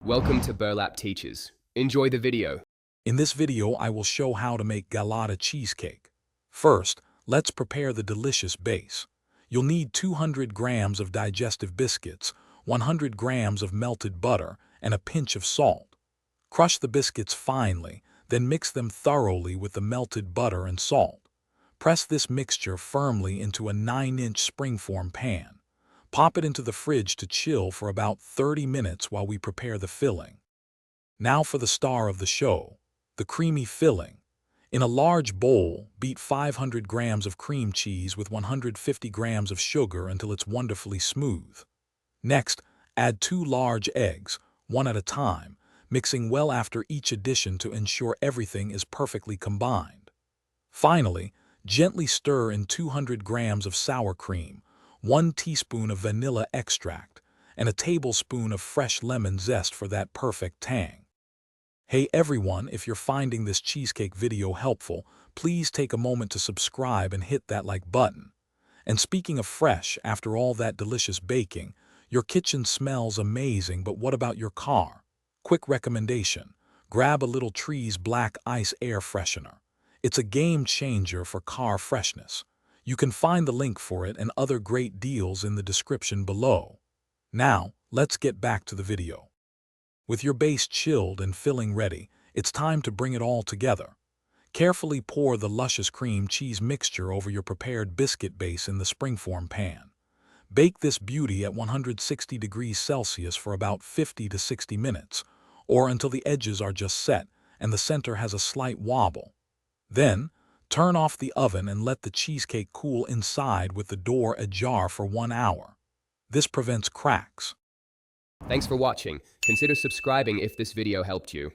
Welcome to Burlap Teachers. Enjoy the video. In this video, I will show how to make Galata cheesecake. First, let's prepare the delicious base. You'll need 200 grams of digestive biscuits, 100 grams of melted butter, and a pinch of salt. Crush the biscuits finely, then mix them thoroughly with the melted butter and salt. Press this mixture firmly into a 9-inch springform pan. Pop it into the fridge to chill for about 30 minutes while we prepare the filling. Now for the star of the show, the creamy filling. In a large bowl, beat 500 grams of cream cheese with 150 grams of sugar until it's wonderfully smooth. Next, add 2 large eggs, one at a time, mixing well after each addition to ensure everything is perfectly combined. Finally, gently stir in 200 grams of sour cream, 1 teaspoon of vanilla extract, and a tablespoon of fresh lemon zest for that perfect tang. Hey everyone, if you're finding this cheesecake video helpful, please take a moment to subscribe and hit that like button. And speaking of fresh, after all that delicious baking, your kitchen smells amazing, but what about your car? Quick recommendation: grab a little Tree's Black Ice Air Freshener. It's a game changer for car freshness. You can find the link for it and other great deals in the description below. Now, let's get back to the video. With your base chilled and filling ready, it's time to bring it all together. Carefully pour the luscious cream cheese mixture over your prepared biscuit base in the springform pan. Bake this beauty at 160 degrees Celsius for about 50 to 60 minutes, or until the edges are just set and the center has a slight wobble. Then, turn off the oven and let the cheesecake cool inside with the door ajar for 1 hour. This prevents cracks. Thanks for watching. Consider subscribing if this video helped you.